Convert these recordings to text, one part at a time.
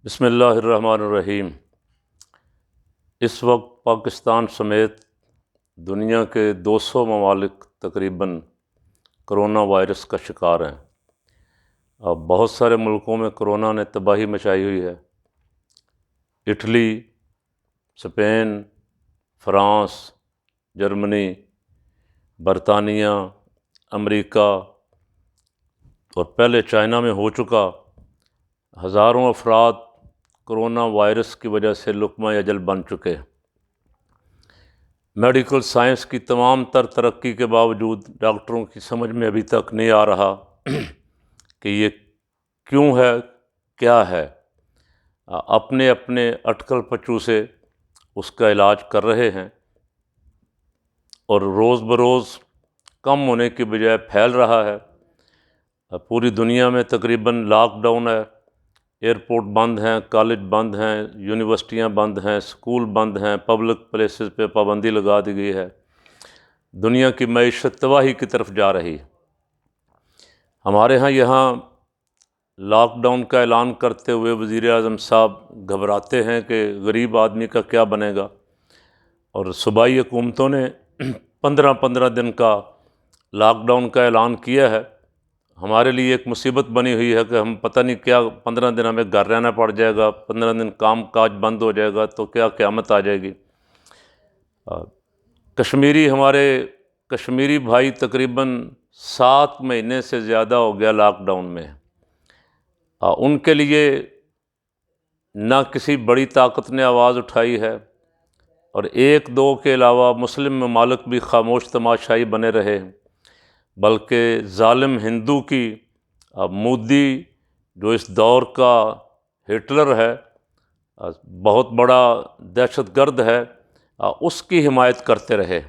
بسم اللہ الرحمن الرحیم۔ اس وقت پاکستان سمیت دنیا کے 200 ممالک تقریباً کرونا وائرس کا شکار ہیں۔ اب بہت سارے ملکوں میں کرونا نے تباہی مچائی ہوئی ہے۔ اٹلی، اسپین، فرانس، جرمنی، برطانیہ، امریکہ اور پہلے چائنا میں ہو چکا۔ ہزاروں افراد کرونا وائرس کی وجہ سے لقمہ اجل بن چکے۔ میڈیکل سائنس کی تمام تر ترقی کے باوجود ڈاکٹروں کی سمجھ میں ابھی تک نہیں آ رہا کہ یہ کیوں ہے، کیا ہے۔ اپنے اپنے اٹکل پچو سے اس کا علاج کر رہے ہیں اور روز بروز کم ہونے کی بجائے پھیل رہا ہے۔ پوری دنیا میں تقریباً لاک ڈاؤن ہے، ایئرپورٹ بند ہیں، کالج بند ہیں، یونیورسٹیاں بند ہیں، اسکول بند ہیں، پبلک پلیسز پہ پابندی لگا دی گئی ہے۔ دنیا کی معیشت تباہی کی طرف جا رہی۔ ہمارے یہاں لاک ڈاؤن کا اعلان کرتے ہوئے وزیر اعظم صاحب گھبراتے ہیں کہ غریب آدمی کا کیا بنے گا، اور صوبائی حکومتوں نے 15 دن کا لاک ڈاؤن کا اعلان کیا ہے۔ ہمارے لیے ایک مصیبت بنی ہوئی ہے کہ ہم پتہ نہیں کیا 15 دن ہمیں گھر رہنا پڑ جائے گا، 15 دن کام کاج بند ہو جائے گا تو کیا قیامت آ جائے گی۔ ہمارے کشمیری بھائی تقریباً 7 مہینے سے زیادہ ہو گیا لاک ڈاؤن میں۔ ان کے لیے نہ کسی بڑی طاقت نے آواز اٹھائی ہے، اور 1-2 کے علاوہ مسلم ممالک بھی خاموش تماشائی بنے رہے، بلکہ ظالم ہندو کی مودی جو اس دور کا ہٹلر ہے، بہت بڑا دہشت گرد ہے، اس کی حمایت کرتے رہے۔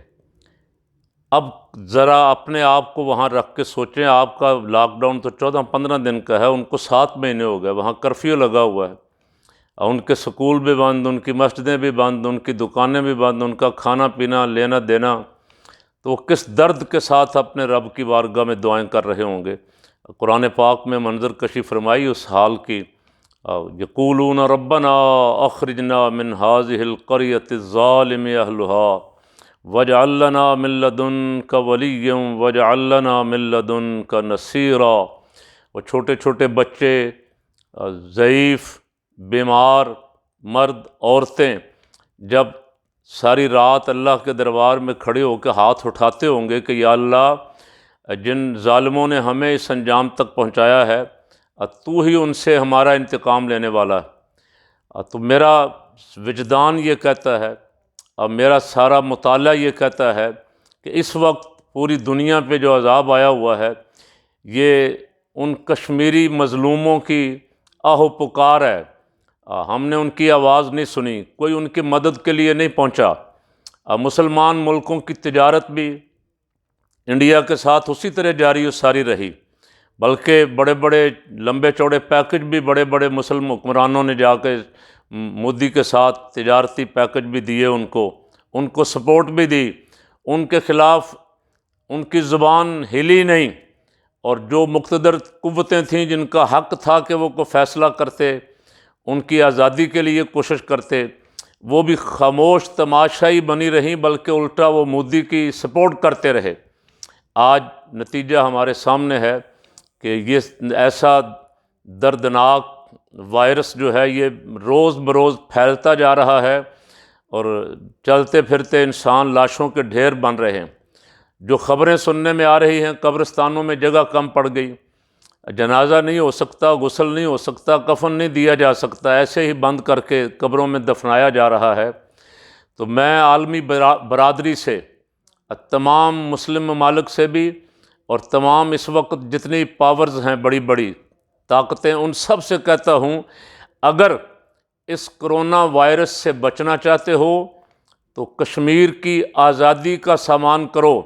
اب ذرا اپنے آپ کو وہاں رکھ کے سوچیں، آپ کا لاک ڈاؤن تو 14-15 دن کا ہے، ان کو 7 مہینے ہو گئے، وہاں کرفیو لگا ہوا ہے، ان کے سکول بھی بند، ان کی مسجدیں بھی بند، ان کی دکانیں بھی بند، ان کا کھانا پینا لینا دینا، تو وہ کس درد کے ساتھ اپنے رب کی بارگاہ میں دعائیں کر رہے ہوں گے۔ قرآن پاک میں منظر کشی فرمائی اس حال کی، یقولون ربنا اخرجنا من هذه القرية الظالم اهلها واجعل لنا من لدنك وليا واجعل لنا من لدنك نصيرا۔ وہ چھوٹے چھوٹے بچے، ضعیف، بیمار، مرد، عورتیں جب ساری رات اللہ کے دربار میں کھڑے ہو کے ہاتھ اٹھاتے ہوں گے کہ یا اللہ، جن ظالموں نے ہمیں اس انجام تک پہنچایا ہے، تو ہی ان سے ہمارا انتقام لینے والا ہے۔ تو میرا وجدان یہ کہتا ہے، اور میرا سارا مطالعہ یہ کہتا ہے کہ اس وقت پوری دنیا پہ جو عذاب آیا ہوا ہے، یہ ان کشمیری مظلوموں کی آہ و پکار ہے۔ ہم نے ان کی آواز نہیں سنی، کوئی ان کی مدد کے لیے نہیں پہنچا۔ مسلمان ملکوں کی تجارت بھی انڈیا کے ساتھ اسی طرح جاری و ساری رہی، بلکہ بڑے بڑے لمبے چوڑے پیکج بھی بڑے بڑے مسلم حکمرانوں نے جا کے مودی کے ساتھ تجارتی پیکج بھی دیے، ان کو سپورٹ بھی دی، ان کے خلاف ان کی زبان ہلی نہیں، اور جو مقتدر قوتیں تھیں جن کا حق تھا کہ وہ کوئی فیصلہ کرتے، ان کی آزادی کے لیے کوشش کرتے، وہ بھی خاموش تماشائی بنی رہیں، بلکہ الٹا وہ مودی کی سپورٹ کرتے رہے۔ آج نتیجہ ہمارے سامنے ہے کہ یہ ایسا دردناک وائرس جو ہے یہ روز بروز پھیلتا جا رہا ہے، اور چلتے پھرتے انسان لاشوں کے ڈھیر بن رہے ہیں۔ جو خبریں سننے میں آ رہی ہیں، قبرستانوں میں جگہ کم پڑ گئی، جنازہ نہیں ہو سکتا، غسل نہیں ہو سکتا، کفن نہیں دیا جا سکتا، ایسے ہی بند کر کے قبروں میں دفنایا جا رہا ہے۔ تو میں عالمی برادری سے، تمام مسلم ممالک سے بھی، اور تمام اس وقت جتنی پاورز ہیں، بڑی بڑی طاقتیں، ان سب سے کہتا ہوں، اگر اس کرونا وائرس سے بچنا چاہتے ہو تو کشمیر کی آزادی کا سامان کرو،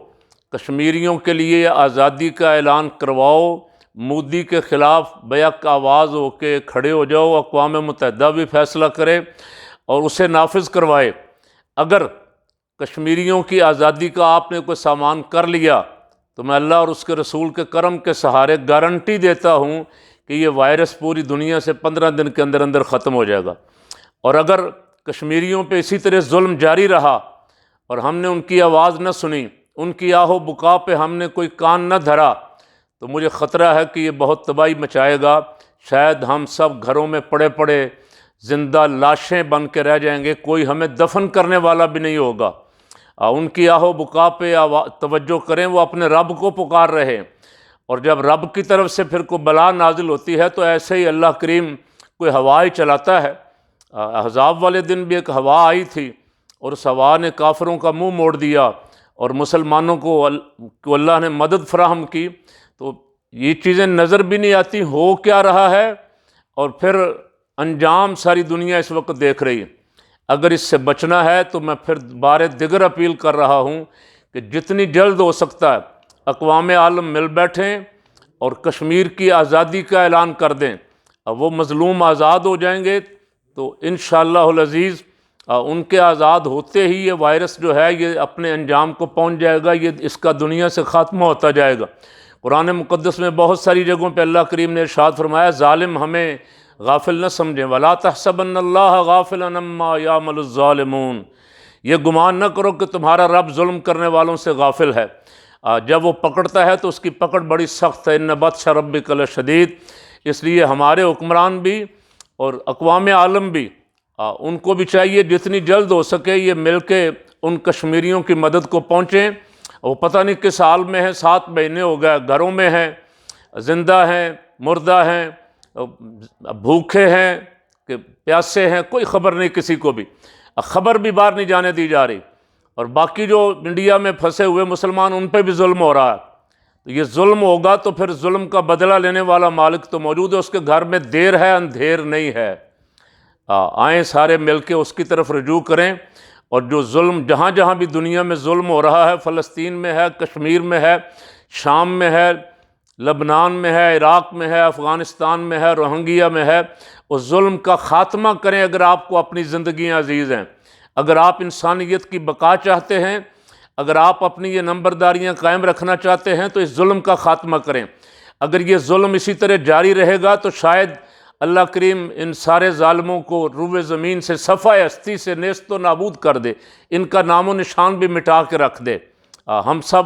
کشمیریوں کے لیے آزادی کا اعلان کرواؤ، مودی کے خلاف بیک آواز ہو کے کھڑے ہو جاؤ، اقوام متحدہ بھی فیصلہ کرے اور اسے نافذ کروائے۔ اگر کشمیریوں کی آزادی کا آپ نے کوئی سامان کر لیا تو میں اللہ اور اس کے رسول کے کرم کے سہارے گارنٹی دیتا ہوں کہ یہ وائرس پوری دنیا سے 15 دن کے اندر اندر ختم ہو جائے گا، اور اگر کشمیریوں پہ اسی طرح ظلم جاری رہا اور ہم نے ان کی آواز نہ سنی، ان کی آہ و بکا پہ ہم نے کوئی کان نہ دھرا، تو مجھے خطرہ ہے کہ یہ بہت تباہی مچائے گا۔ شاید ہم سب گھروں میں پڑے پڑے زندہ لاشیں بن کے رہ جائیں گے، کوئی ہمیں دفن کرنے والا بھی نہیں ہوگا۔ ان کی آہ و بکا پہ توجہ کریں، وہ اپنے رب کو پکار رہے ہیں، اور جب رب کی طرف سے پھر کوئی بلا نازل ہوتی ہے تو ایسے ہی اللہ کریم کوئی ہوا ہی چلاتا ہے۔ احزاب والے دن بھی ایک ہوا آئی تھی، اور اس ہوا نے کافروں کا منہ موڑ دیا اور مسلمانوں کو اللہ نے مدد فراہم کی۔ تو یہ چیزیں نظر بھی نہیں آتی ہو کیا رہا ہے، اور پھر انجام ساری دنیا اس وقت دیکھ رہی ہے۔ اگر اس سے بچنا ہے تو میں پھر بار دیگر اپیل کر رہا ہوں کہ جتنی جلد ہو سکتا ہے اقوام عالم مل بیٹھیں اور کشمیر کی آزادی کا اعلان کر دیں۔ اب وہ مظلوم آزاد ہو جائیں گے تو انشاءاللہ العزیز ان کے آزاد ہوتے ہی یہ وائرس جو ہے یہ اپنے انجام کو پہنچ جائے گا، یہ اس کا دنیا سے خاتمہ ہوتا جائے گا۔ قرآن مقدس میں بہت ساری جگہوں پہ اللہ کریم نے ارشاد فرمایا ظالم ہمیں غافل نہ سمجھیں، وَلَا تَحْسَبَنَّ اللَّهَ غَافِلًا عَمَّا يَعْمَلُ الظَّالِمُونَ، یہ گمان نہ کرو کہ تمہارا رب ظلم کرنے والوں سے غافل ہے۔ جب وہ پکڑتا ہے تو اس کی پکڑ بڑی سخت ہے، اِنَّ بَطْشَ رَبِّكَ لَشَدِيدٌ۔ اس لیے ہمارے حکمران بھی اور اقوام عالم بھی ان کو بھی چاہیے جتنی جلد ہو سکے یہ مل کے ان کشمیریوں کی مدد کو پہنچیں۔ وہ پتہ نہیں کس حال میں ہیں، 7 مہینے ہو گئے، گھروں میں ہیں، زندہ ہیں، مردہ ہیں، بھوکے ہیں کہ پیاسے ہیں، کوئی خبر نہیں کسی کو بھی، خبر بھی باہر نہیں جانے دی جا رہی، اور باقی جو انڈیا میں پھنسے ہوئے مسلمان ان پہ بھی ظلم ہو رہا ہے۔ تو یہ ظلم ہوگا تو پھر ظلم کا بدلہ لینے والا مالک تو موجود ہے، اس کے گھر میں دیر ہے اندھیر نہیں ہے۔ آئیں سارے مل کے اس کی طرف رجوع کریں، اور جو ظلم جہاں جہاں بھی دنیا میں ظلم ہو رہا ہے، فلسطین میں ہے، کشمیر میں ہے، شام میں ہے، لبنان میں ہے، عراق میں ہے، افغانستان میں ہے، روہنگیا میں ہے، اس ظلم کا خاتمہ کریں۔ اگر آپ کو اپنی زندگیاں عزیز ہیں، اگر آپ انسانیت کی بقا چاہتے ہیں، اگر آپ اپنی یہ نمبرداریاں قائم رکھنا چاہتے ہیں تو اس ظلم کا خاتمہ کریں۔ اگر یہ ظلم اسی طرح جاری رہے گا تو شاید اللہ کریم ان سارے ظالموں کو روئے زمین سے صفحہ ہستی سے نیست و نابود کر دے، ان کا نام و نشان بھی مٹا کے رکھ دے۔ ہم سب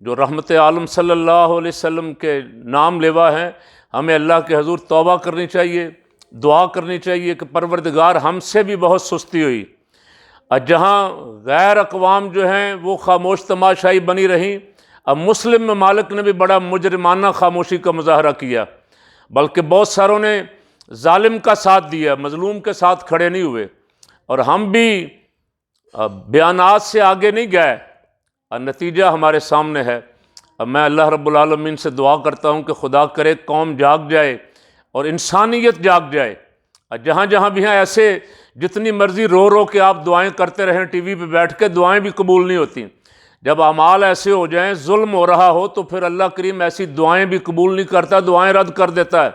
جو رحمت عالم صلی اللہ علیہ وسلم کے نام لیوا ہیں، ہمیں اللہ کے حضور توبہ کرنی چاہیے، دعا کرنی چاہیے کہ پروردگار ہم سے بھی بہت سستی ہوئی۔ جہاں غیر اقوام جو ہیں وہ خاموش تماشائی بنی رہیں، اب مسلم ممالک نے بھی بڑا مجرمانہ خاموشی کا مظاہرہ کیا، بلکہ بہت ساروں نے ظالم کا ساتھ دیا، مظلوم کے ساتھ کھڑے نہیں ہوئے، اور ہم بھی بیانات سے آگے نہیں گئے۔ نتیجہ ہمارے سامنے ہے۔ اب میں اللہ رب العالمین سے دعا کرتا ہوں کہ خدا کرے قوم جاگ جائے اور انسانیت جاگ جائے۔ جہاں جہاں بھی ہیں ایسے جتنی مرضی رو رو کے آپ دعائیں کرتے رہیں، ٹی وی پہ بیٹھ کے دعائیں بھی قبول نہیں ہوتی۔ جب اعمال ایسے ہو جائیں، ظلم ہو رہا ہو، تو پھر اللہ کریم ایسی دعائیں بھی قبول نہیں کرتا، دعائیں رد کر دیتا ہے۔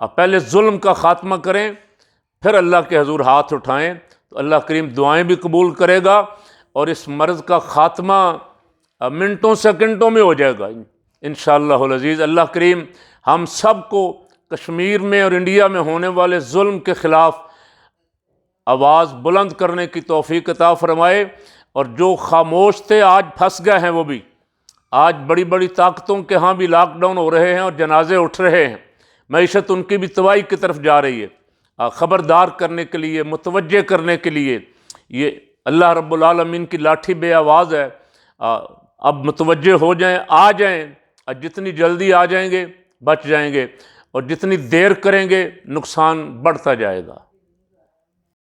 اب پہلے ظلم کا خاتمہ کریں، پھر اللہ کے حضور ہاتھ اٹھائیں تو اللہ کریم دعائیں بھی قبول کرے گا، اور اس مرض کا خاتمہ منٹوں سیکنڈوں میں ہو جائے گا انشاءاللہ العزیز۔ اللہ کریم ہم سب کو کشمیر میں اور انڈیا میں ہونے والے ظلم کے خلاف آواز بلند کرنے کی توفیق عطا فرمائے، اور جو خاموش تھے آج پھنس گئے ہیں، وہ بھی آج بڑی بڑی طاقتوں کے ہاں بھی لاک ڈاؤن ہو رہے ہیں اور جنازے اٹھ رہے ہیں، معیشت ان کی بھی تباہی کی طرف جا رہی ہے۔ خبردار کرنے کے لیے، متوجہ کرنے کے لیے یہ اللہ رب العالمین کی لاٹھی بے آواز ہے۔ اب متوجہ ہو جائیں، آ جائیں، جتنی جلدی آ جائیں گے بچ جائیں گے، اور جتنی دیر کریں گے نقصان بڑھتا جائے گا۔